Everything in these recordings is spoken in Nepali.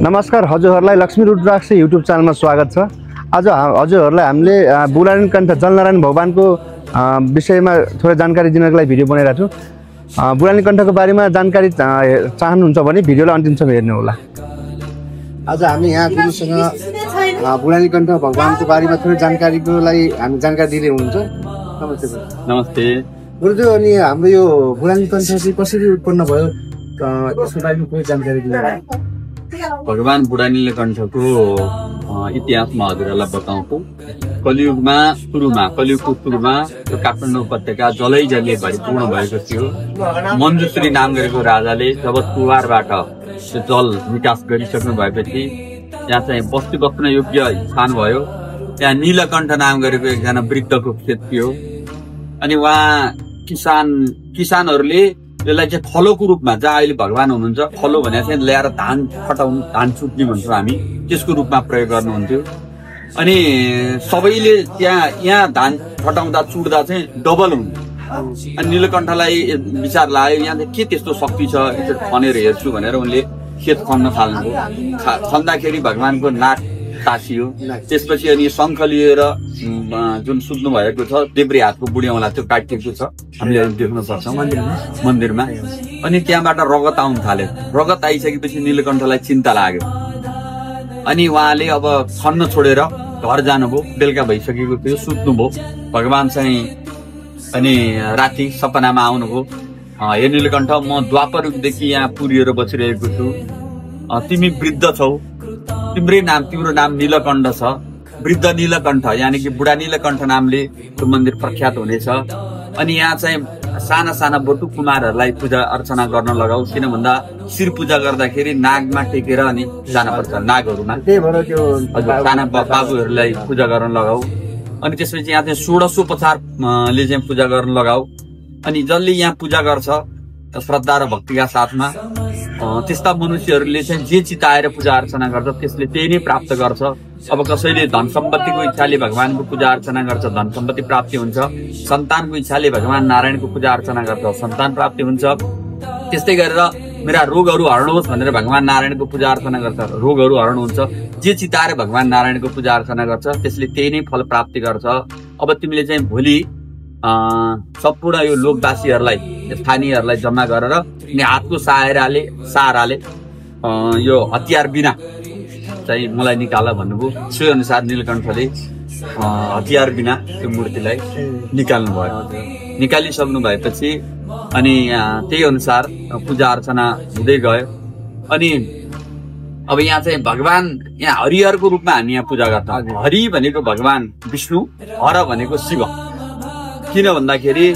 नमस्कार हजुरहरूलाई लक्ष्मी रुद्राक्ष युट्युब च्यानलमा स्वागत छ। आज हजुरहरूलाई हामीले बुढानी कण्ठ जलनारायण भगवानको विषयमा थोरै जानकारी दिनको लागि भिडियो बनाइरहेको छु। बुढानी कण्ठको बारेमा जानकारी चाहनुहुन्छ भने भिडियोलाई अन्तिमसम्म हेर्नु होला। आज हामी यहाँ गुरुसँग बुढानी कण्ठ भगवानको बारेमा थोरै जानकारीको लागि हामी जानकारी दिँदै हुनुहुन्छ। नमस्ते नमस्ते गुरुजी। अनि हाम्रो यो बुढानी कण्ठ चाहिँ कसरी उत्पन्न भयो त्यसको बारेमा कुनै जानकारी दिनुहुन्छ? भगवान बुढानी कण्ठको इतिहासमा हजुरहरूलाई बताउँछु। कलियुगको सुरुमा त्यो काठमाडौँ उपत्यका जलैजलले भरिपूर्ण भएको थियो। मञ्जुश्री नाम गरेको राजाले जब कुवारबाट त्यो जल विकास गरिसक्नु भएपछि त्यहाँ चाहिँ बस्ती बस्न योग्य स्थान भयो। त्यहाँ नीलकण्ठ नाम गरेको एकजना वृद्धको खेत थियो। अनि उहाँ किसानहरूले यसलाई चाहिँ खलोको रूपमा, जहाँ अहिले भगवान हुनुहुन्छ, खलो भने चाहिँ ल्याएर धान छुट्ने भन्छौँ हामी, त्यसको रूपमा प्रयोग गर्नुहुन्थ्यो। अनि सबैले यहाँ धान फटाउँदा चुड्दा चाहिँ डबल हुन्थ्यो। अनि नीलकण्ठलाई विचार लाग्यो, यहाँ चाहिँ के त्यस्तो शक्ति छ, यसरी खनेर हेर्छु भनेर उनले खेत खन्न थाल्नुभयो। खन्दाखेरि भगवानको नाक तासियो। त्यसपछि अनि शङ्ख लिएर जुन सुत्नु भएको छ देब्रे हातको बुढियाउला त्यो काटिएको छ, हामीले देख्न सक्छौँ मन्दिरमा। अनि त्यहाँबाट रगत आउन थाल्यो। रगत आइसकेपछि नीलकण्ठलाई चिन्ता लाग्यो। अनि उहाँले अब खन्न छोडेर घर जानुभयो। बेलुका भइसकेको थियो, सुत्नुभयो। भगवान चाहिँ अनि राति सपनामा आउनुभयो। हे नीलकण्ठ, म द्वापर युगदेखि यहाँ पुरिएर बसिरहेको छु। तिमी वृद्ध छौ, तिम्रो नाम नीलकण्ठ छ। वृद्ध नीलकण्ठ यानि कि बुढा नीलकण्ठ नामले त्यो मन्दिर प्रख्यात हुनेछ। अनि यहाँ चाहिँ साना साना बटु कुमारहरूलाई पूजा अर्चना गर्न लगाऊ। किन भन्दा शिर पूजा गर्दाखेरि नागमा टेकेर अनि जानुपर्छ, नागहरूमा। त्यही भएर त्यो साना बाबुहरूलाई पूजा गर्न लगाऊ। अनि त्यसपछि यहाँ चाहिँ षोडशोपचारले चाहिँ पूजा गर्न लगाऊ। अनि जसले यहाँ पूजा गर्छ श्रद्धा र भक्तिका साथमा, त्यस्ता मनुष्यहरूले चाहिँ जे चिताएर पूजा अर्चना गर्छ त्यसले त्यही नै प्राप्त गर्छ। अब कसैले धन सम्पत्तिको इच्छाले भगवानको पूजा अर्चना गर्छ, धन सम्पत्ति प्राप्ति हुन्छ। सन्तानको इच्छाले भगवान नारायणको पूजा अर्चना गर्छ, सन्तान प्राप्ति हुन्छ। त्यस्तै गरेर मेरा रोगहरू हर्नुहोस् भनेर भगवान नारायणको पूजा अर्चना गर्छ, रोगहरू हर्नुहुन्छ। जे चिताएर भगवान नारायणको पूजा अर्चना गर्छ त्यसले त्यही नै फल प्राप्ति गर्छ। अब तिमीले चाहिँ भोलि सम्पूर्ण यो लोकवासीहरूलाई, स्थानीयहरूलाई जम्मा गरेर हातको सहाराले यो हतियार बिना चाहिँ मलाई निकाल भन्नुभयो। सोही अनुसार नीलकण्ठले हतियार बिना त्यो मूर्तिलाई निकाल्नु भयो। निकालिसक्नु भएपछि अनि त्यही अनुसार पूजा अर्चना हुँदै गयो। अनि अब यहाँ चाहिँ भगवान यहाँ हरिहरको रूपमा हामी यहाँ पूजा गर्छौँ। हरि भनेको भगवान विष्णु, हर भनेको शिव। किन भन्दाखेरि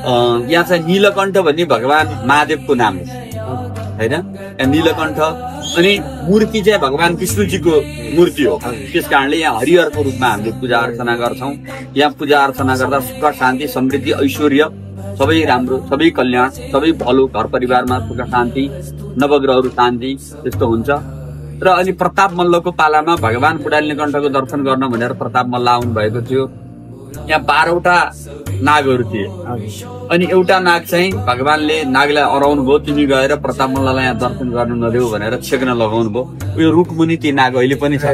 यहाँ चाहिँ नीलकण्ठ भन्ने भगवान महादेवको नाम होइन, नीलकण्ठ। अनि मूर्ति चाहिँ भगवान विष्णुजीको मूर्ति हो। त्यस कारणले यहाँ हरिहरको रूपमा हामीले पूजा अर्चना गर्छौँ। यहाँ पूजा अर्चना गर्दा सुख शान्ति समृद्धि ऐश्वर्य सबै राम्रो, सबै कल्याण, सबै भलो, घर परिवारमा सुख शान्ति, नवग्रहहरू शान्ति त्यस्तो हुन्छ। र अनि प्रताप मल्लको पालामा भगवान बुढानी कण्ठको दर्शन गर्न भनेर प्रताप मल्ल आउनु भएको थियो। यहाँ 12वटा नागहरू थिए। अनि एउटा नाग चाहिँ भगवानले नागलाई अराउनु भयो, तिमी गएर प्रताप मल्ललाई यहाँ दर्शन गर्नु नदेऊ भनेर छेक्न लगाउनु भयो। उयो रुखमुनि ती नाग अहिले पनि छ,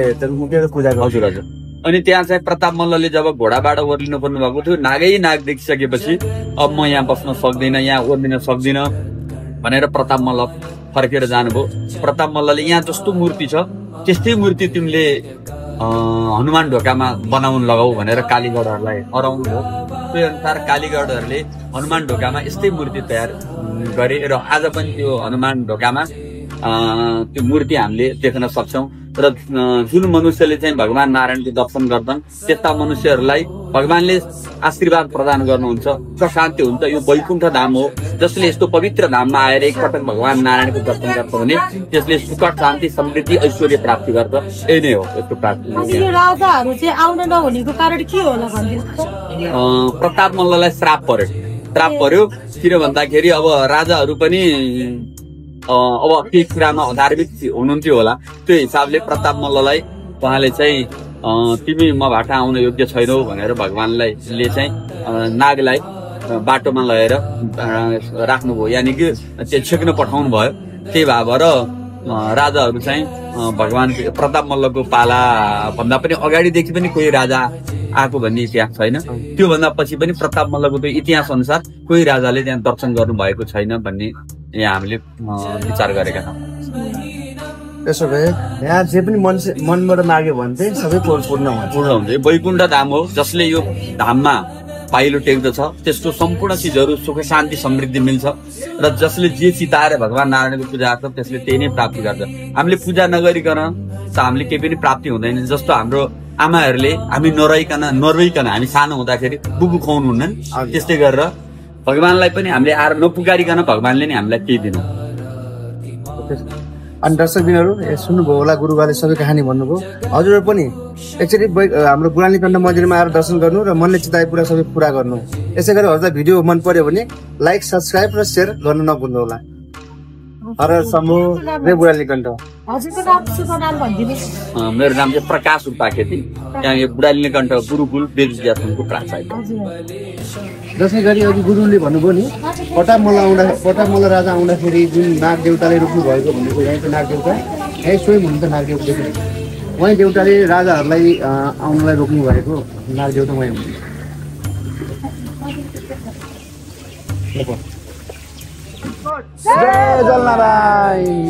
पूजा हजुर हजुर। अनि त्यहाँ चाहिँ प्रताप मल्लले जब घोडाबाट ओर्लिनु पर्नु भएको थियो, नाग देखिसकेपछि अब म यहाँ बस्न सक्दिनँ, यहाँ ओर्लिन सक्दिनँ भनेर प्रताप मल्ल फर्केर जानुभयो। प्रताप मल्लले यहाँ जस्तो मूर्ति छ त्यस्तै मूर्ति तिमीले हनुमान ढोकामा बनाउन लगाऊ भनेर कालीगढहरूलाई अराउनु भयो। त्यही अनुसार कालीगढहरूले हनुमान ढोकामा यस्तै मूर्ति तयार गरे र आज पनि त्यो हनुमान ढोकामा त्यो मूर्ति हामीले देख्न सक्छौँ। र जुन मनुष्यले चाहिँ भगवान नारायणको दर्शन गर्छन् त्यस्ता मनुष्यहरूलाई भगवानले आशीर्वाद प्रदान गर्नुहुन्छ, सुख शान्ति हुन्छ। यो वैकुण्ठ धाम हो। जसले यस्तो पवित्र धाममा आएर एकपटक भगवान नारायणको दर्शन गर्छ भने त्यसले सुख शान्ति समृद्धि ऐश्वर्य प्राप्ति गर्छ। यही नै हो यसको प्राप्ति। राजाहरू चाहिँ आउन नहुनेको कारण के होला भन्दिनुहोस्? प्रताप मल्ललाई श्राप पर्यो। किन भन्दाखेरि अब राजाहरू पनि अब केही कुरामा अधार्मिक हुनुहुन्थ्यो होला। त्यो हिसाबले प्रताप मल्ललाई उहाँले चाहिँ तिमी मबाट आउन योग्य छैनौ भनेर भगवानले चाहिँ नागलाई बाटोमा लगेर राख्नुभयो, यानि कि त्यो छेक्न पठाउनु भयो। त्यही भएर राजाहरू चाहिँ भगवान प्रताप मल्लको पाला भन्दा पनि अगाडिदेखि पनि कोही राजा आएको भन्ने इतिहास छैन। त्योभन्दा पछि पनि प्रताप मल्लको त्यो इतिहास अनुसार कोही राजाले त्यहाँ दर्शन गर्नु भएको छैन भन्ने यहाँ हामीले विचार गरेका छौँ। त्यसो भए यहाँ जे पनि मनबाट माग्यो भने चाहिँ सबै पूर्ण हुन्छ। पूर्ण हुन्छ। वैकुण्ठ धाम हो, जसले यो धाममा पाइलो टेक्दछ त्यसको सम्पूर्ण चिजहरू सुख शान्ति समृद्धि मिल्छ र जसले जे चिताएर भगवान नारायणको पूजा गर्छ त्यसले त्यही नै प्राप्ति गर्छ। हामीले पूजा नगरिकन त हामीले केही पनि प्राप्ति हुँदैन। जस्तो हाम्रो आमाहरूले हामी नरोइकन हामी सानो हुँदाखेरि बुबु खुवाउनुहुन्न, त्यस्तै गरेर भगवानलाई पनि हामीले आएर नपुकारिकन भगवानले नै हामीलाई केही दिनु। अनि दर्शकबिनहरू सुन्नुभयो होला, गुरुबाले सबै कहानी भन्नुभयो। हजुरहरू पनि एकचोटि हाम्रो बुढानी कण्ठ मन्दिरमा आएर दर्शन गर्नु र मनले चिताए पुरा सबै पुरा गर्नु। यसै गरी हजुरलाई भिडियो मन पर्यो भने लाइक, सब्सक्राइब र सेयर गर्नु नभुल्नु होला। हर समूह रे बुढानी कण्ठ। हजुरको नाम शुभ नाम भनिदिनुहोस्। मेरो नाम चाहिँ प्रकाश उपाखेती। यहाँ यो बुढानी कण्ठ गुरुकुल बेजुज्यासनको प्राचार्य। जसै गरी अघि गुरुले भन्नुभयो नि, पटाप मल्ल राजा आउँदाखेरि जुन नाग देउताले रोक्नु भएको भनेको यहीँको नाग देउता, यही स्वयं हुनु त नाग देउता। उहाँ देउताले राजाहरूलाई आउनलाई रोक्नु भएको नाग देउता उहाँ हुनुहुन्छ। जय जलनारायण।